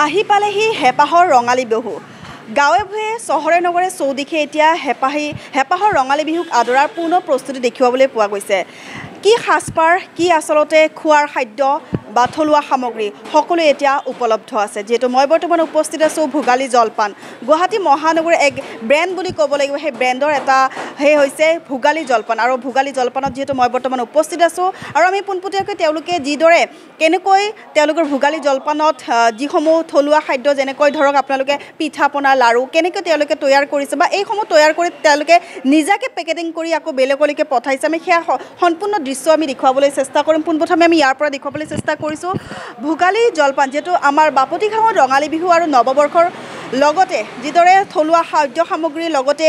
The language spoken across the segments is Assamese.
আহি পালেহি হেঁপাহৰ ৰঙালী বিহু গাঁৱে ভূঞে চহৰে নগৰে চৌদিশে এতিয়া হেঁপাহৰ ৰঙালী বিহুক আদৰাৰ পূৰ্ণ প্ৰস্তুতি দেখিবলৈ পোৱা গৈছে। কি সাজপাৰ কি আচলতে খোৱাৰ খাদ্য বা থলুৱা সামগ্ৰী সকলো এতিয়া উপলব্ধ আছে। যিহেতু মই বৰ্তমান উপস্থিত আছোঁ ভোগালী জলপান, গুৱাহাটী মহানগৰীৰ এক ব্ৰেণ্ড বুলি ক'ব লাগিব। সেই ব্ৰেণ্ডৰ এটা হৈছে ভোগালী জলপান আৰু ভোগালী জলপানত যিহেতু মই বৰ্তমান উপস্থিত আছোঁ আৰু আমি পোনপটীয়াকৈ তেওঁলোকে যিদৰে কেনেকৈ তেওঁলোকৰ ভোগালী জলপানত যিসমূহ থলুৱা খাদ্য যেনেকৈ ধৰক আপোনালোকে পিঠা পনা লাড়ু কেনেকৈ তেওঁলোকে তৈয়াৰ কৰিছে বা এইসমূহ তৈয়াৰ কৰি তেওঁলোকে নিজাকৈ পেকেটিং কৰি আকৌ বেলেগলৈকে পঠাইছে, আমি সেয়া সম্পূৰ্ণ দৃশ্য আমি দেখুৱাবলৈ চেষ্টা কৰিম। পোনপ্ৰথমে আমি ইয়াৰ পৰা দেখুৱাবলৈ চেষ্টা কৰিছোঁ ভোগালী জলপান, যিহেতু আমাৰ বাপতিসাহোন ৰঙালী বিহু আৰু নৱবৰ্ষৰ লগতে যিদৰে থলুৱা খাদ্য সামগ্ৰীৰ লগতে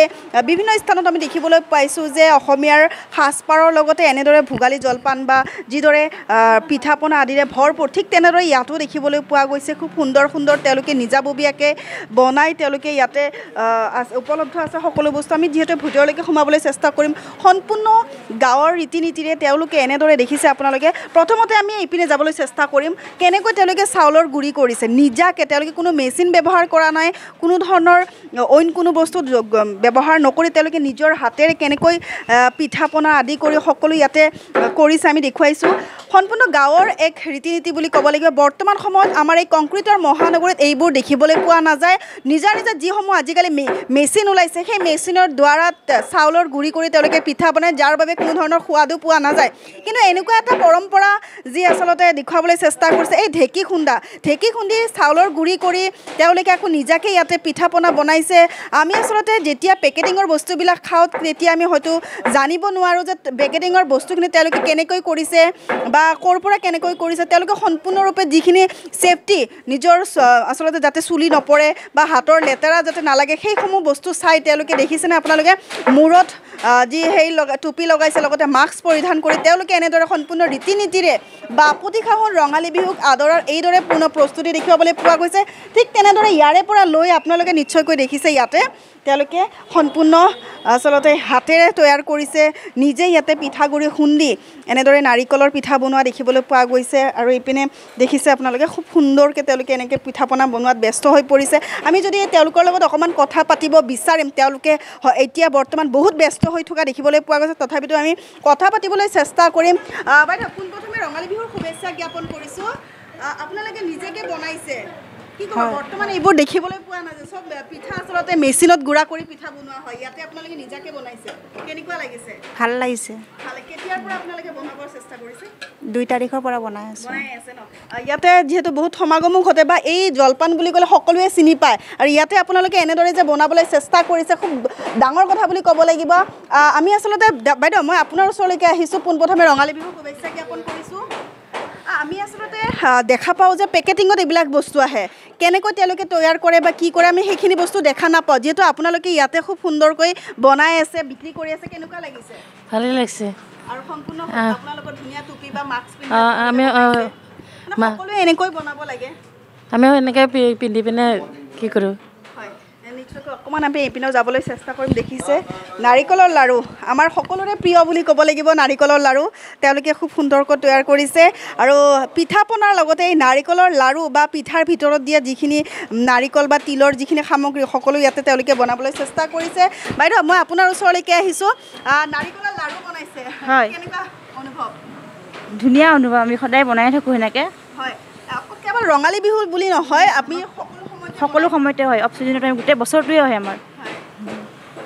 বিভিন্ন স্থানত আমি দেখিবলৈ পাইছোঁ যে অসমীয়াৰ সাজপাৰৰ লগতে এনেদৰে ভোগালী জলপান বা যিদৰে পিঠা পনা আদিৰে ভৰপূৰ, ঠিক তেনেদৰে ইয়াতো দেখিবলৈ পোৱা গৈছে। খুব সুন্দৰ সুন্দৰ তেওঁলোকে নিজাববীয়াকৈ বনাই তেওঁলোকে ইয়াতে উপলব্ধ আছে সকলো বস্তু। আমি যিহেতু ভিতৰলৈকে সোমাবলৈ চেষ্টা কৰিম। সম্পূৰ্ণ গাঁৱৰ ৰীতি নীতিৰে তেওঁলোকে এনেদৰে দেখিছে আপোনালোকে। প্ৰথমতে আমি এইপিনে যাবলৈ চেষ্টা কৰিম কেনেকৈ তেওঁলোকে চাউলৰ গুড়ি কৰিছে নিজাকৈ, তেওঁলোকে কোনো মেচিন ব্যৱহাৰ কৰা নাই, কোনো ধৰণৰ অইন কোনো বস্তু ব্যৱহাৰ নকৰি তেওঁলোকে নিজৰ হাতেৰে কেনেকৈ পিঠা পনা আদি কৰি সকলো ইয়াতে কৰিছে আমি দেখুৱাইছোঁ। সম্পূৰ্ণ গাঁৱৰ এক ৰীতি নীতি বুলি ক'ব লাগিব। বৰ্তমান সময়ত আমাৰ এই কংক্ৰিটৰ মহানগৰীত এইবোৰ দেখিবলৈ পোৱা নাযায়। নিজা নিজা যিসমূহ আজিকালি মেচিন ওলাইছে সেই মেচিনৰ দ্বাৰা চাউলৰ গুড়ি কৰি তেওঁলোকে পিঠা বনায়, যাৰ বাবে কোনো ধৰণৰ সোৱাদো পোৱা নাযায়। কিন্তু এনেকুৱা এটা পৰম্পৰা যি আচলতে দেখুৱাবলৈ চেষ্টা কৰিছে, এই ঢেঁকী খুন্দি চাউলৰ গুড়ি কৰি তেওঁলোকে আকৌ নিজাকৈ ইয়াতে পিঠা পনা বনাইছে। আমি আচলতে যেতিয়া পেকেটিঙৰ বস্তুবিলাক খাওঁ তেতিয়া আমি হয়তো জানিব নোৱাৰোঁ যে পেকেটিঙৰ বস্তুখিনি তেওঁলোকে কেনেকৈ কৰিছে বা ক'ৰ পৰা কেনেকৈ কৰিছে। তেওঁলোকে সম্পূৰ্ণৰূপে যিখিনি ছেফটি নিজৰ আচলতে যাতে চুলি নপৰে বা হাতৰ লেতেৰা যাতে নালাগে সেইসমূহ বস্তু চাই তেওঁলোকে দেখিছেনে আপোনালোকে মূৰত যি সেই টুপি লগাইছে লগতে মাস্ক পৰিধান কৰি তেওঁলোকে এনেদৰে সম্পূৰ্ণ ৰীতি নীতিৰে বাপতিসাহোন ৰঙালী বিহুক আদৰাৰ এইদৰে পূৰ্ণ প্ৰস্তুতি দেখিবলৈ পোৱা গৈছে। ঠিক তেনেদৰে ইয়াৰে পৰা লৈ আপোনালোকে নিশ্চয়কৈ দেখিছে ইয়াতে তেওঁলোকে সম্পূৰ্ণ আচলতে হাতেৰে তৈয়াৰ কৰিছে, নিজে ইয়াতে পিঠাগুড়ি খুন্দি এনেদৰে নাৰিকলৰ পিঠা বনোৱা দেখিবলৈ পোৱা গৈছে। আৰু এইপিনে দেখিছে আপোনালোকে খুব সুন্দৰকৈ তেওঁলোকে এনেকৈ পিঠা পনা বনোৱাত ব্যস্ত হৈ পৰিছে। আমি যদি তেওঁলোকৰ লগত অকণমান কথা পাতিব বিচাৰিম, তেওঁলোকে এতিয়া বৰ্তমান বহুত ব্যস্ত হৈ থকা দেখিবলৈ পোৱা গৈছে, তথাপিতো আমি কথা পাতিবলৈ চেষ্টা কৰিম। বাইদেউ পোনপ্ৰথমে ৰঙালী বিহুৰ শুভেচ্ছা জ্ঞাপন কৰিছোঁ। আপোনালোকে নিজেকে বনাইছে, কি ক'ব? বৰ্তমান এইবোৰ দেখিবলৈ পোৱা নাযায়, চব পিঠা আচলতে মেচিনত গুড়া কৰি পিঠা বনোৱা হয়, ইয়াতে আপোনালোকে নিজাকৈ বনাইছে, কেনেকুৱা লাগিছে? ভাল লাগিছে। কেতিয়াৰ পৰা আপোনালোকে বনাবৰ চেষ্টা কৰিছে? 2 তাৰিখৰ পৰা বনাই আছে ন। ইয়াতে যিহেতু বহুত সমাগমো ঘটে বা এই জলপান বুলি ক'লে সকলোৱে চিনি পায় আৰু ইয়াতে আপোনালোকে এনেদৰে যে বনাবলৈ চেষ্টা কৰিছে খুব ডাঙৰ কথা বুলি ক'ব লাগিব। আমি আচলতে বাইদেউ মই আপোনাৰ ওচৰলৈকে আহিছোঁ, পোনপ্ৰথমে ৰঙালী বিহুৰ শুভেচ্ছা জ্ঞাপন কৰিছোঁ। আমি আচলতে দেখা পাওঁ যে পেকেটিঙত এইবিলাক বস্তু আহে, কেনেকৈ তেওঁলোকে তৈয়াৰ কৰে বা কি কৰে আমি সেইখিনি বস্তু দেখা নাপাওঁ। যিহেতু আপোনালোকে ইয়াতে খুব সুন্দৰকৈ বনাই আছে, বিক্ৰী কৰি আছে, কেনেকুৱা লাগিছে? ভালেই লাগিছে। আৰু সম্পূৰ্ণ আপোনালোকৰ ধুনীয়া টুপি বা মাস্ক সকলোৱে এনেকৈ বনাব লাগে। আমিও এনেকৈ পিন্ধি পিনে কি কৰোঁ। হয়, নিশ্চয়কৈ অকণমান আমি এইপিনেও যাবলৈ চেষ্টা কৰিম। দেখিছে নাৰিকলৰ লাড়ু আমাৰ সকলোৰে প্ৰিয় বুলি ক'ব লাগিব। নাৰিকলৰ লাড়ু তেওঁলোকে খুব সুন্দৰকৈ তৈয়াৰ কৰিছে আৰু পিঠা পনাৰ লগতে এই নাৰিকলৰ লাড়ু বা পিঠাৰ ভিতৰত দিয়া যিখিনি নাৰিকল বা তিলৰ যিখিনি সামগ্ৰী সকলো ইয়াতে তেওঁলোকে বনাবলৈ চেষ্টা কৰিছে। বাইদেউ মই আপোনাৰ ওচৰলৈকে আহিছোঁ, নাৰিকলৰ লাড়ু বনাইছে, হয়, কেনেকুৱা অনুভৱ? ধুনীয়া অনুভৱ, আমি সদায় বনাই থাকোঁ সেনেকৈ। হয়, কেৱল ৰঙালী বিহু বুলি নহয়, আমি সকলো সময়তে হয়, অফ চিজনত আমি গোটেই বছৰটোৱে হয় আমাৰ,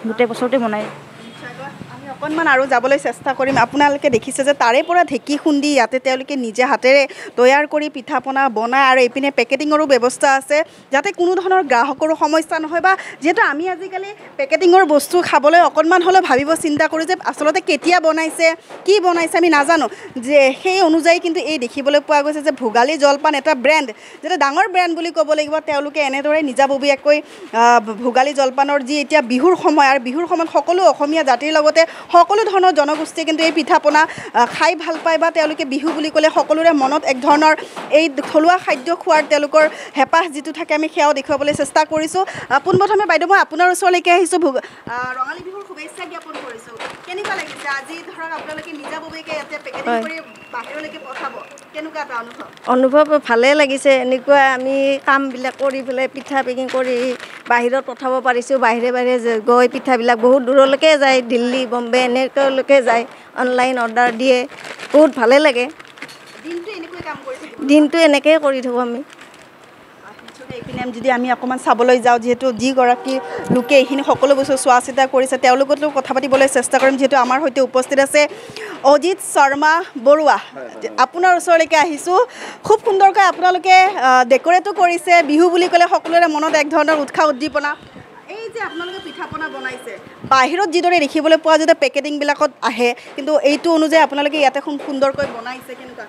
গোটেই বছৰতে বনাই। আমি অকণমান আৰু যাবলৈ চেষ্টা কৰিম। আপোনালোকে দেখিছে যে তাৰে পৰা ঢেঁকী খুন্দি ইয়াতে তেওঁলোকে নিজে হাতেৰে তৈয়াৰ কৰি পিঠা পনা বনায় আৰু এইপিনে পেকেটিঙৰো ব্যৱস্থা আছে যাতে কোনো ধৰণৰ গ্ৰাহকৰো সমস্যা নহয়। বা যিহেতু আমি আজিকালি পেকেটিঙৰ বস্তু খাবলৈ অকণমান হ'লেও ভাবিব চিন্তা কৰোঁ যে আচলতে কেতিয়া বনাইছে কি বনাইছে আমি নাজানো, যে সেই অনুযায়ী কিন্তু এই দেখিবলৈ পোৱা গৈছে যে ভোগালী জলপান এটা ব্ৰেণ্ড, যেটা ডাঙৰ ব্ৰেণ্ড বুলি ক'ব লাগিব। তেওঁলোকে এনেদৰে নিজাববীয়াকৈ ভোগালী জলপানৰ যি এতিয়া বিহুৰ সময় আৰু বিহুৰ সময়ত সকলো অসমীয়া জাতিৰ লগতে সকলো ধৰণৰ জনগোষ্ঠীয়ে কিন্তু এই পিঠা পনা খাই ভাল পায় বা তেওঁলোকে বিহু বুলি ক'লে সকলোৰে মনত এক ধৰণৰ এই থলুৱা খাদ্য খোৱাৰ তেওঁলোকৰ হেঁপাহ যিটো থাকে আমি সেয়াও দেখুৱাবলৈ চেষ্টা কৰিছোঁ পোনপ্ৰথমে বাইদেউ মই আপোনাৰ ওচৰলৈকে আহিছোঁ ৰঙালী বিহুৰ শুভেচ্ছা জ্ঞাপন কৰিছোঁ কেনেকুৱা লাগিছে আজি ধৰক আপোনালোকে নিজাববীয়াকৈ ইয়াতে পেকেটিং কৰি বাহিৰলৈকে পঠাব কেনেকুৱা এটা অনুভৱ ভালেই লাগিছে এনেকুৱা আমি কামবিলাক কৰি পেলাই পিঠা পেকিং কৰি বাহিৰত পঠাব পাৰিছোঁ বাহিৰে বাহিৰে গৈ পিঠাবিলাক বহুত দূৰলৈকে যায় দিল্লী বম্বে এনেকুৱালৈকে যায় অনলাইন অৰ্ডাৰ দিয়ে বহুত ভালে লাগে দিনটো এনেকৈয়ে কৰি থাকোঁ আমি এইপিনে যদি আমি অকণমান চাবলৈ যাওঁ যিহেতু যিগৰাকী লোকে এইখিনি সকলো বস্তু চোৱা চিতা কৰিছে তেওঁলোকতো কথা পাতিবলৈ চেষ্টা কৰিম যিহেতু আমাৰ সৈতে উপস্থিত আছে অজিত শৰ্মা বৰুৱা আপোনাৰ ওচৰলৈকে আহিছোঁ খুব সুন্দৰকৈ আপোনালোকে ডেক'ৰেটো কৰিছে বিহু বুলি ক'লে সকলোৰে মনত এক ধৰণৰ উৎসাহ উদ্দীপনা এই যে আপোনালোকে পিঠা পনা বনাইছে বাহিৰত যিদৰে দেখিবলৈ পোৱা যায় পেকেটিংবিলাকত আহে কিন্তু এইটো অনুযায়ী আপোনালোকে ইয়াতে খুব সুন্দৰকৈ বনাইছে কেনেকুৱা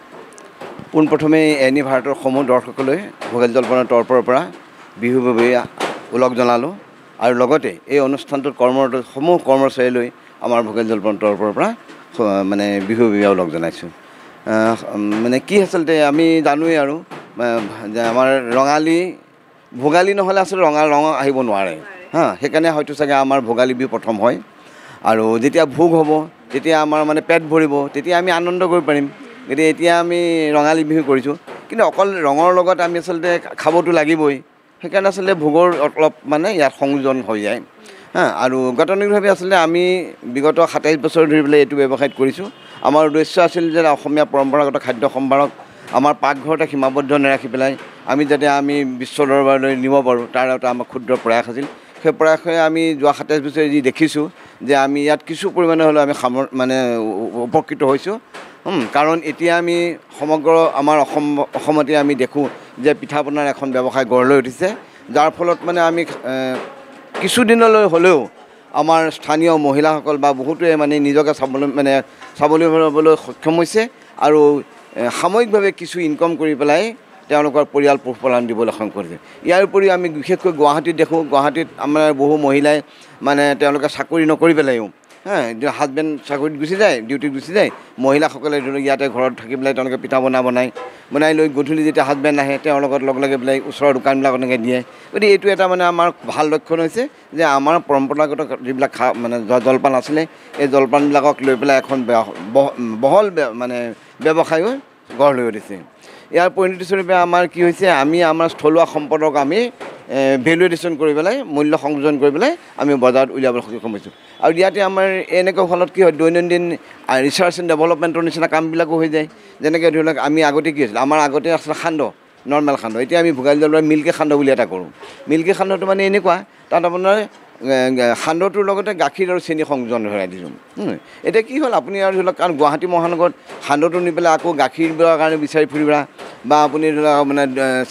পোনপ্ৰথমে এনি ভাৰতৰ সমূহ দৰ্শকলৈ ভোগালী জলপানৰ তৰফৰ পৰা বিহু বাবে ওলগ জনালোঁ আৰু লগতে এই অনুষ্ঠানটোত কৰ্মৰত সমূহ কৰ্মচাৰীলৈ আমাৰ ভোগালী জলপানৰ তৰফৰ পৰা মানে বিহু বাবে ওলগ জনাইছোঁ মানে কি আচলতে আমি জানোৱেই আৰু যে আমাৰ ৰঙালী ভোগালী নহ'লে আচলতে ৰং আহিব নোৱাৰে সেইকাৰণে হয়তো চাগে আমাৰ ভোগালী বিহু প্ৰথম হয় আৰু যেতিয়া ভোগ হ'ব তেতিয়া আমাৰ মানে পেট ভৰিব তেতিয়া আমি আনন্দ কৰিব পাৰিম গতিকে এতিয়া আমি ৰঙালী বিহু কৰিছোঁ কিন্তু অকল ৰঙৰ লগত আমি আচলতে খাবতো লাগিবই সেইকাৰণে আচলতে ভোগৰ অলপ মানে ইয়াত সংযোজন হৈ যায় আৰু গতানুগতিকভাৱে আচলতে আমি বিগত 27 বছৰ ধৰি পেলাই এইটো ব্যৱসায়ত কৰিছোঁ আমাৰ উদ্দেশ্য আছিল যে অসমীয়া পৰম্পৰাগত খাদ্য সম্ভাৰক আমাৰ পাকঘৰতে সীমাবদ্ধ নাৰাখি পেলাই আমি যাতে আমি বিশ্ব দৰবাৰলৈ নিব পাৰোঁ তাৰ এটা আমাৰ ক্ষুদ্ৰ প্ৰয়াস আছিল সেই প্ৰয়াসে আমি যোৱা 27 বছৰ যি দেখিছোঁ যে আমি ইয়াত কিছু পৰিমাণে হ'লেও আমি মানে উপকৃত হৈছোঁ কাৰণ এতিয়া আমি সমগ্ৰ আমাৰ অসমতে আমি দেখোঁ যে পিঠা পনাৰ এখন ব্যৱসায় গঢ় লৈ উঠিছে যাৰ ফলত মানে আমি কিছুদিনলৈ হ'লেও আমাৰ স্থানীয় মহিলাসকল বা বহুটোৱে মানে নিজকে স্বাৱলম্বী হ'বলৈ সক্ষম হৈছে আৰু সাময়িকভাৱে কিছু ইনকম কৰি পেলাই তেওঁলোকৰ পৰিয়াল পোহপালন দিবলৈ সক্ষম কৰিছে ইয়াৰ উপৰিও আমি বিশেষকৈ গুৱাহাটীত দেখোঁ গুৱাহাটীত আমাৰ বহু মহিলাই মানে তেওঁলোকে চাকৰি নকৰি পেলাইও হাজবেণ্ড চাকৰিত গুচি যায় ডিউটিত গুচি যায় মহিলাসকলে ধৰি লওক ইয়াতে ঘৰত থাকি পেলাই তেওঁলোকে পিঠা বনাই লৈ গধূলি যেতিয়া হাজবেণ্ড আহে তেওঁৰ লগত লগ লাগি পেলাই ওচৰৰ দোকানবিলাক এনেকৈ দিয়ে গতিকে এইটো এটা মানে আমাৰ ভাল লক্ষণ হৈছে যে আমাৰ পৰম্পৰাগত যিবিলাক মানে জলপান আছিলে এই জলপানবিলাকক লৈ পেলাই এখন বহল মানে ব্যৱসায়ো গঢ় লৈ উঠিছে ইয়াৰ পৰিণতিস্বৰূপে আমাৰ কি হৈছে আমি আমাৰ থলুৱা সম্পদক আমি ভেলুৱেশ্যন কৰি পেলাই মূল্য সংযোজন কৰি পেলাই আমি বজাৰত উলিয়াবলৈ সক্ষম হৈছোঁ আৰু ইয়াতে আমাৰ এনেকুৱা ফলত কি হয় দৈনন্দিন ৰিচাৰ্চ এণ্ড ডেভেলপমেণ্টৰ নিচিনা কামবিলাকো হৈ যায় যেনেকৈ ধৰি লওক আমি আগতে কি হৈছিল আমাৰ আগতে আছিলে সান্দহ নৰ্মেল সান্দহ এতিয়া আমি ভোগালী জলপানৰ মিল্কী সান্দহ বুলি এটা কৰোঁ মিল্কী সান্দহটো মানে এনেকুৱা তাত আপোনাৰ সান্দহটোৰ লগতে গাখীৰ আৰু চেনি সংযোজন ধৰাই দিছোঁ এতিয়া কি হ'ল আপুনি আৰু ধৰি লওক কাৰণ গুৱাহাটী মহানগৰত সান্দহটো নি পেলাই আকৌ গাখীৰ কাৰণে বিচাৰি ফুৰিবা বা আপুনি ধৰি লওক মানে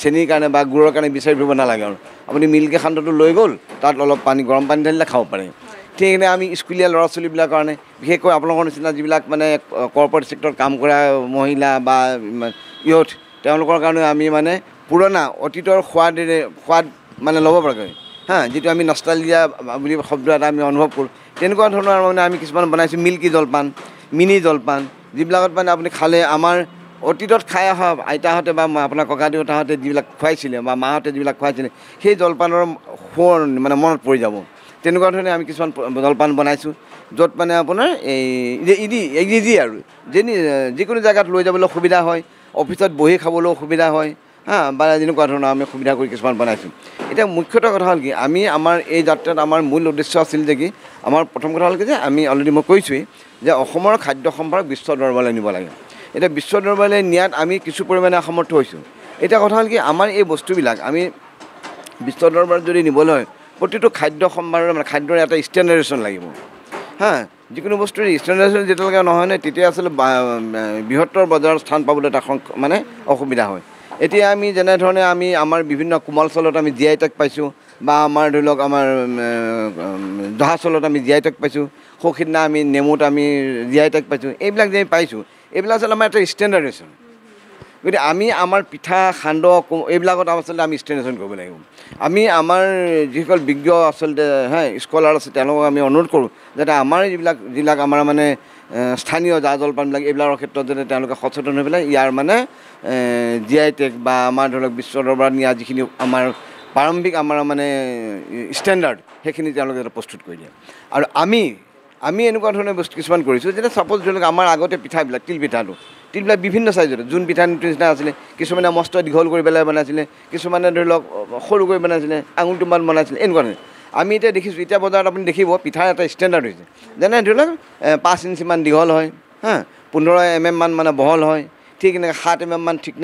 চেনিৰ কাৰণে বা গুড়ৰ কাৰণে বিচাৰি ফুৰিব নালাগে আৰু আপুনি মিল্কী সান্দহটো লৈ গ'ল তাত অলপ গৰম পানী ঢালিলে খাব পাৰে ঠিক আমি স্কুলীয়া ল'ৰা ছোৱালীবিলাকৰ কাৰণে বিশেষকৈ আপোনালোকৰ নিচিনা যিবিলাক মানে কৰ্পৰেট ছেক্টৰত কাম কৰা মহিলা বা ইয়থ তেওঁলোকৰ কাৰণে আমি মানে পুৰণা অতীতৰ সোৱাদ মানে ল'ব পৰাকৈ যিটো আমি নষ্টালজিয়া বুলি শব্দ এটা আমি অনুভৱ কৰোঁ তেনেকুৱা ধৰণৰ মানে আমি কিছুমান বনাইছোঁ মিল্কী জলপান মিনি জলপান যিবিলাকত মানে আপুনি খালে আমাৰ অতীতত খাই অহা আইতাহঁতে বা আপোনাৰ ককা দেউতাহঁতে যিবিলাক খুৱাইছিলে বা মাহঁতে যিবিলাক খুৱাইছিলে সেই জলপানৰ সোঁৱৰণ মানে মনত পৰি যাব তেনেকুৱা ধৰণে আমি কিছুমান জলপান বনাইছোঁ য'ত মানে আপোনাৰ ইজি আৰু যিকোনো জেগাত লৈ যাবলৈ সুবিধা হয় অফিচত বহি খাবলৈও সুবিধা হয় বা যেনেকুৱা ধৰণৰ আমি সুবিধা কৰি কিছুমান বনাইছোঁ এতিয়া মুখ্যতঃ কথা হ'ল কি আমি আমাৰ এই যাত্ৰাত আমাৰ মূল উদ্দেশ্য আছিল যে কি আমাৰ প্ৰথম কথা হ'ল কি যে আমি অলৰেডি মই কৈছোঁৱেই যে অসমৰ খাদ্য সম্ভাৰক বিশ্ব দৰবাৰলৈ নিব লাগে এতিয়া বিশ্ব দৰবাৰলৈ নিয়াত আমি কিছু পৰিমাণে সমৰ্থ হৈছোঁ এতিয়া কথা হ'ল কি আমাৰ এই বস্তুবিলাক আমি বিশ্ব দৰবাৰত যদি নিবলৈ হয় প্ৰতিটো খাদ্য সম্ভাৰৰ মানে খাদ্যৰ এটা ষ্টেণ্ডাৰ্ডেশ্যন লাগিব যিকোনো বস্তুৰ ষ্টেণ্ডাৰ্ডেশ্যন যেতিয়ালৈকে নহয় নে তেতিয়া আচলতে বৃহত্তৰ বজাৰৰ স্থান পাবলৈ এটা মানে অসুবিধা হয় এতিয়া আমি যেনেধৰণে আমি আমাৰ বিভিন্ন কোমল চাউলত আমি জি আই টেগ পাইছোঁ বা আমাৰ ধৰি লওক আমাৰ জহা চাউলত আমি জি আই টেগ পাইছোঁ সৌসিদিনা আমি নেমুত আমি জি আই টেগ পাইছোঁ এইবিলাক যে আমি পাইছোঁ এইবিলাক আচলতে আমাৰ এটা ষ্টেণ্ডাৰ্ডেশ্যন গতিকে আমি আমাৰ পিঠা সান্দহ এইবিলাকত আচলতে আমি ষ্টেণ্ডাৰ্ডাইজেশ্যন কৰিব লাগিব আমি আমাৰ যিসকল বিজ্ঞ আচলতে স্কলাৰ আছে তেওঁলোকক আমি অনুৰোধ কৰোঁ যাতে আমাৰ যিবিলাক আমাৰ মানে স্থানীয় জা জলপানবিলাক এইবিলাকৰ ক্ষেত্ৰত যাতে তেওঁলোকে সচেতন হৈ পেলাই ইয়াৰ মানে GI টেগ বা আমাৰ ধৰি লওক বিশ্ব দৰবাৰত নিয়া যিখিনি আমাৰ প্ৰাৰম্ভিক আমাৰ মানে ষ্টেণ্ডাৰ্ড সেইখিনি তেওঁলোকে যাতে প্ৰস্তুত কৰি দিয়ে আৰু আমি এনেকুৱা ধৰণৰ বস্তু কিছুমান কৰিছোঁ যেতিয়া ছাপ'জ ধৰি লওক আমাৰ আগতে পিঠাবিলাক তিলবিলাক বিভিন্ন চাইজত যোন পিঠা নিচিনা আছিলে কিছুমানে মস্ত দীঘল কৰি পেলাই বনাইছিলে কিছুমানে ধৰি লওক সৰু কৰি বনাইছিলে আঙুলিটোমান বনাইছিলে এনেকুৱা ধৰণৰ আমি এতিয়া দেখিছোঁ এতিয়া বজাৰত আপুনি দেখিব পিঠাৰ এটা ষ্টেণ্ডাৰ্ড হৈছে যেনে ধৰি লওক 5 ইঞ্চিমান দীঘল হয় 15 mm মান মানে বহল হয় ঠিক এনেকৈ 7 mm মান ঠিক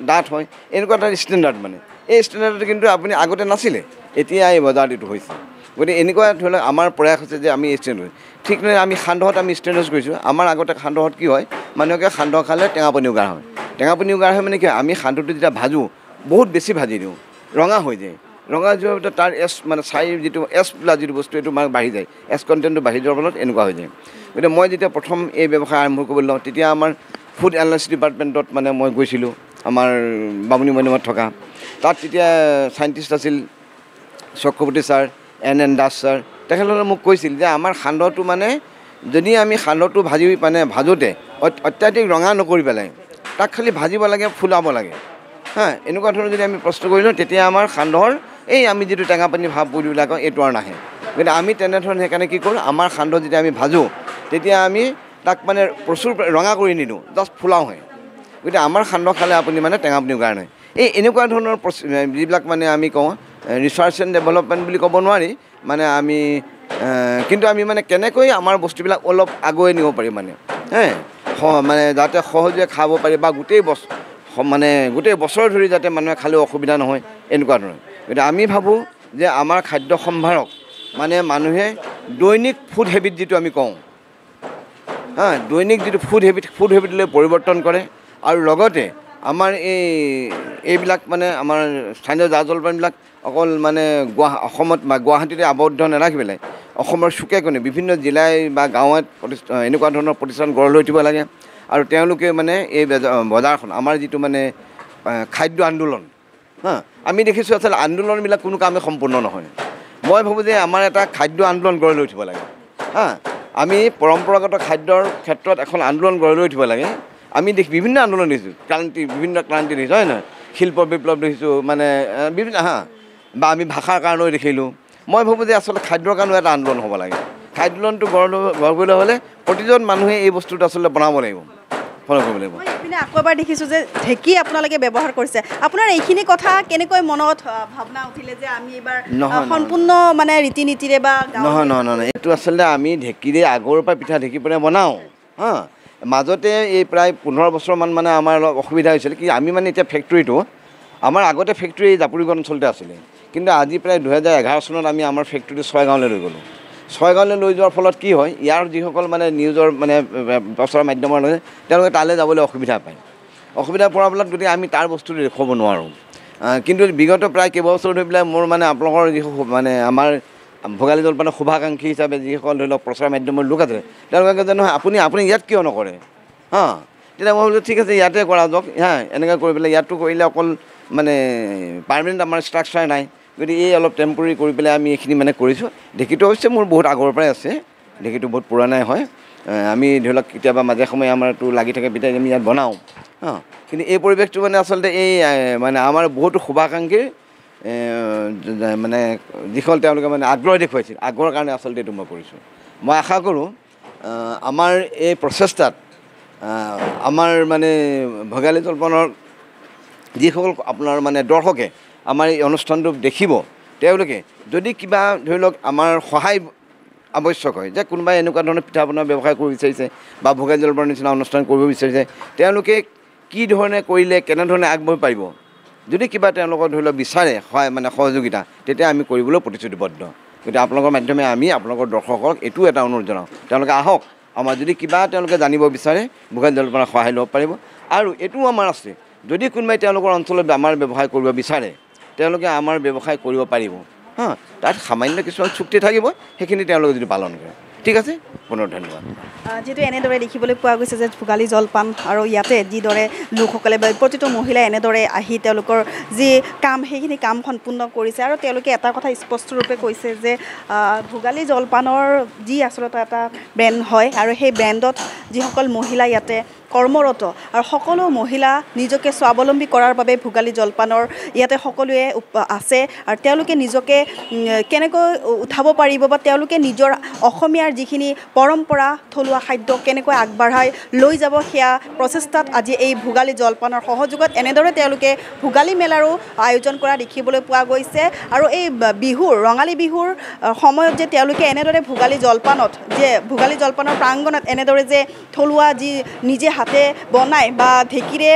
ডাঠ হয় এনেকুৱা এটা ষ্টেণ্ডাৰ্ড মানে এই ষ্টেণ্ডাৰ্ডটো কিন্তু আপুনি আগতে নাছিলে এতিয়া এই বজাৰত এইটো হৈছে গতিকে এনেকুৱা ধৰি লওক আমাৰ প্ৰয়াস হৈছে যে আমি ষ্টেণ্ডাৰ্ড ঠিক নহয় আমি সান্দহত আমি ষ্টেণ্ডাৰ্ড কৰিছোঁ আমাৰ আগতে সান্দহত কি হয় মানুহকে সান্দহ খালে টেঙা পানী উগাৰ হয় মানে কি আমি সান্দহটো যেতিয়া ভাজোঁ বহুত বেছি ভাজি দিওঁ ৰঙা হৈ যায় ৰঙা যোৱাৰ ভিতৰত তাৰ মানে ছাইৰ যিটো বোলা যিটো বস্তু এইটো মানে বাঢ়ি যায় কণ্টেণ্টটো বাঢ়ি যোৱাৰ ফলত এনেকুৱা হৈ যায় গতিকে মই যেতিয়া প্ৰথম এই ব্যৱসায় আৰম্ভ কৰিবলৈ লওঁ তেতিয়া আমাৰ ফুড এনালাইচিছ ডিপাৰ্টমেণ্টত মানে মই গৈছিলোঁ আমাৰ বামুণী মৈদামত থকা তাত তেতিয়া চাইণ্টিষ্ট আছিল Chakraborty sir N Das sir তেখেতসকলে মোক কৈছিল যে আমাৰ সান্দহটো মানে যদি আমি সান্দহটো ভাজোঁতে অত্যাধিক ৰঙা নকৰি পেলাই তাক খালি ভাজিব লাগে ফুলাব লাগে এনেকুৱা ধৰণৰ যদি আমি প্ৰস্তুত কৰি লওঁ তেতিয়া আমাৰ সান্দহৰ এই আমি যিটো টেঙা পানী ভাৱ পৰিবিলাক এইটো আৰু নাহে গতিকে আমি তেনেধৰণে সেইকাৰণে কি কৰোঁ আমাৰ সান্দহ যেতিয়া আমি ভাজোঁ তেতিয়া আমি তাক মানে প্ৰচুৰ ৰঙা কৰি নিদিওঁ জাষ্ট ফুলাওঁহে গতিকে আমাৰ সান্দহ খালে আপুনি মানে টেঙা পানী উগাৰ নহয় এই এনেকুৱা ধৰণৰ যিবিলাক মানে আমি কওঁ ৰিচাৰ্চ এণ্ড ডেভেলপমেণ্ট বুলি ক'ব নোৱাৰি মানে আমি কিন্তু আমি মানে কেনেকৈ আমাৰ বস্তুবিলাক অলপ আগুৱাই নিব পাৰি মানে মানে যাতে সহজে খাব পাৰি বা গোটেই বছৰ ধৰি যাতে মানুহে খালেও অসুবিধা নহয় এনেকুৱা ধৰণৰ গতিকে আমি ভাবোঁ যে আমাৰ খাদ্য সম্ভাৰক মানে মানুহে দৈনিক ফুড হেবিট যিটো আমি কওঁ দৈনিক যিটো ফুড হেবিটলৈ পৰিৱৰ্তন কৰে আৰু লগতে আমাৰ এইবিলাক মানে আমাৰ স্থানীয় জা জলপানবিলাক অকল মানে অসমত বা গুৱাহাটীতে আবদ্ধ নাৰাখি পেলাই অসমৰ চুকে কোণে বিভিন্ন জিলাই বা গাঁৱত এনেকুৱা ধৰণৰ প্ৰতিষ্ঠান গঢ় লৈ উঠিব লাগে আৰু তেওঁলোকে মানে এই বজাৰখন আমাৰ যিটো মানে খাদ্য আন্দোলন আমি দেখিছোঁ আচলতে আন্দোলনবিলাক কোনো কামে সম্পূৰ্ণ নহয় মই ভাবোঁ যে আমাৰ এটা খাদ্য আন্দোলন গঢ় লৈ উঠিব লাগে আমি পৰম্পৰাগত খাদ্যৰ ক্ষেত্ৰত এখন আন্দোলন গঢ় লৈ উঠিব লাগে আমি বিভিন্ন আন্দোলন দেখিছোঁ বিভিন্ন ক্ৰান্তি দেখিছোঁ হয় নহয় শিল্প বিপ্লৱ দেখিছোঁ মানে বিভিন্ন বা আমি ভাষাৰ কাৰণেও দেখিলোঁ মই ভাবোঁ যে আচলতে খাদ্যৰ কাৰণেও এটা আন্দোলন হ'ব লাগে খাদ্যটো গঢ় কৰিবলৈ হ'লে প্ৰতিজন মানুহে এই বস্তুটো আচলতে বনাব লাগিব ফ'ল' কৰিব লাগিব এইপিনে আকৌ এবাৰ দেখিছোঁ যে ঢেঁকী আপোনালোকে ব্যৱহাৰ কৰিছে আপোনাৰ এইখিনি কথা কেনেকৈ মনত ভাৱনা উঠিলে যে আমি এইবাৰ সম্পূৰ্ণ মানে ৰীতি নীতিৰে বা নহয় এইটো আচলতে আমি ঢেঁকীৰে আগৰ পৰা পিঠা ঢেঁকী পৰা বনাওঁ মাজতে এই প্ৰায় 15 বছৰমান মানে আমাৰ অলপ অসুবিধা হৈছিল কি আমি মানে এতিয়া ফেক্টৰীটো আমাৰ আগতে ফেক্টৰী জাপুৰিগড় অঞ্চলতে আছিলে কিন্তু আজি প্ৰায় 2011 চনত আমি আমাৰ ফেক্টৰীটো ছয়গাঁৱলৈ লৈ গ'লোঁ ছয়গাঁৱলৈ লৈ যোৱাৰ ফলত কি হয় ইয়াৰ যিসকল মানে নিউজৰ মানে প্ৰচাৰ মাধ্যমৰ লগত তেওঁলোকে তালৈ যাবলৈ অসুবিধা পায় অসুবিধা পোৱাৰ ফলত গতিকে আমি তাৰ বস্তুটো দেখুৱাব নোৱাৰোঁ কিন্তু বিগত প্ৰায় কেইবছৰ ধৰি পেলাই মোৰ মানে আপোনালোকৰ যি মানে আমাৰ ভোগালী জলপানৰ শুভাকাংক্ষী হিচাপে যিসকল ধৰি লওক প্ৰচাৰ মাধ্যমৰ লোক আছে তেওঁলোকে যে নহয় আপুনি ইয়াত কিয় নকৰে তেতিয়া মই ভাবিলোঁ ঠিক আছে ইয়াতে কৰা যাওক এনেকৈ কৰি পেলাই ইয়াতো কৰিলে অকল মানে পাৰ্মানেণ্ট আমাৰ ষ্ট্ৰাকচাৰ নাই গতিকে এই অলপ টেম্পৰেৰী কৰি পেলাই আমি এইখিনি মানে কৰিছোঁ ঢেঁকীটো অৱশ্যে মোৰ বহুত আগৰ পৰাই আছে ঢেঁকীটো বহুত পুৰণাই হয় আমি ধৰি লওক কেতিয়াবা মাজে সময়ে আমাৰতো লাগি থাকে পিঠাই আমি ইয়াত বনাওঁ কিন্তু এই পৰিৱেশটো মানে আচলতে এই মানে আমাৰ বহুতো শুভাকাংক্ষীৰ মানে যিসকল তেওঁলোকে মানে আগ্ৰহ দেখুৱাইছিল আগ্ৰহৰ কাৰণে আচলতে এইটো মই কৰিছোঁ মই আশা কৰোঁ আমাৰ এই প্ৰচেষ্টাত আমাৰ মানে ভোগালী জলপানৰ যিসকল আপোনাৰ মানে দৰ্শকে আমাৰ এই অনুষ্ঠানটো দেখিব তেওঁলোকে যদি কিবা ধৰি লওক আমাৰ সহায় আৱশ্যক হয় যে কোনোবাই এনেকুৱা ধৰণৰ পিঠা পনা ব্যৱসায় কৰিব বিচাৰিছে বা ভোগালী জলপানৰ নিচিনা অনুষ্ঠান কৰিব বিচাৰিছে তেওঁলোকে কি ধৰণে কৰিলে কেনেধৰণে আগবাঢ়িব পাৰিব যদি কিবা তেওঁলোকৰ ধৰি লওক বিচাৰে হয় মানে সহযোগিতা তেতিয়া আমি কৰিবলৈ প্ৰতিশ্ৰুতিবদ্ধ গতিকে আপোনালোকৰ মাধ্যমে আমি আপোনালোকৰ দৰ্শকক এইটো এটা অনুৰোধ জনাওঁ তেওঁলোকে আহক আমাৰ যদি কিবা তেওঁলোকে জানিব বিচাৰে ভোগালী জলপানৰ সহায় ল'ব পাৰিব আৰু এইটোও আমাৰ আছে যদি কোনোবাই তেওঁলোকৰ অঞ্চলত আমাৰ ব্যৱসায় কৰিব বিচাৰে তেওঁলোকে আমাৰ ব্যৱসায় কৰিব পাৰিব তাত সামান্য কিছুমান চুক্তি থাকিব সেইখিনি তেওঁলোকে যদি পালন কৰে ঠিক আছে, পুনৰ ধন্যবাদ। যিহেতু এনেদৰে দেখিবলৈ পোৱা গৈছে যে ভোগালী জলপান আৰু ইয়াতে যিদৰে লোকসকলে বা প্ৰতিটো মহিলাই এনেদৰে আহি তেওঁলোকৰ যি কাম সেইখিনি কাম সম্পূৰ্ণ কৰিছে আৰু তেওঁলোকে এটা কথা স্পষ্টৰূপে কৈছে যে ভোগালী জলপানৰ যি আচলতে এটা ব্ৰেণ্ড হয় আৰু সেই ব্ৰেণ্ডত যিসকল মহিলা ইয়াতে কৰ্মৰত আৰু সকলো মহিলা নিজকে স্বাৱলম্বী কৰাৰ বাবে ভোগালী জলপানৰ ইয়াতে সকলোৱে আছে আৰু তেওঁলোকে নিজকে কেনেকৈ উঠাব পাৰিব বা তেওঁলোকে নিজৰ অসমীয়াৰ যিখিনি পৰম্পৰা থলুৱা খাদ্য কেনেকৈ আগবঢ়াই লৈ যাব সেয়া প্ৰচেষ্টাত আজি এই ভোগালী জলপানৰ সহযোগত এনেদৰে তেওঁলোকে ভোগালী মেলাৰো আয়োজন কৰা দেখিবলৈ পোৱা গৈছে আৰু এই বিহুৰ ৰঙালী বিহুৰ সময়ত যে তেওঁলোকে এনেদৰে ভোগালী জলপানৰ প্ৰাংগণত এনেদৰে যে থলুৱা যি নিজে হাতে বনায় বা ঢেঁকীৰে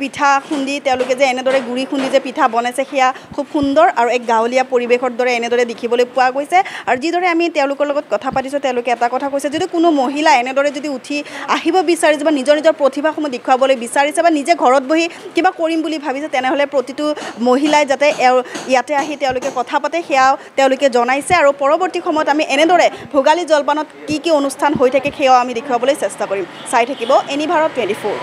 পিঠা খুন্দি তেওঁলোকে যে এনেদৰে গুড়ি খুন্দি যে পিঠা বনাইছে সেয়া খুব সুন্দৰ আৰু এক গাঁৱলীয়া পৰিৱেশৰ দৰে এনেদৰে দেখিবলৈ পোৱা গৈছে আৰু যিদৰে আমি তেওঁলোকৰ লগত কথা পাতিছোঁ তেওঁলোকে এটা কথা কৈছে যদি কোনো মহিলা এনেদৰে যদি উঠি আহিব বিচাৰিছে বা নিজৰ প্ৰতিভাসমূহ দেখুৱাবলৈ বিচাৰিছে বা নিজে ঘৰত বহি কিবা কৰিম বুলি ভাবিছে তেনেহ'লে প্ৰতিটো মহিলাই যাতে ইয়াতে আহি তেওঁলোকে কথা পাতে সেয়াও তেওঁলোকে জনাইছে আৰু পৰৱৰ্তী সময়ত আমি এনেদৰে ভোগালী জলপানত কি অনুষ্ঠান হৈ থাকে সেয়াও আমি দেখুৱাবলৈ চেষ্টা কৰিম। চাই থাকিব এনি ভাৰত 24।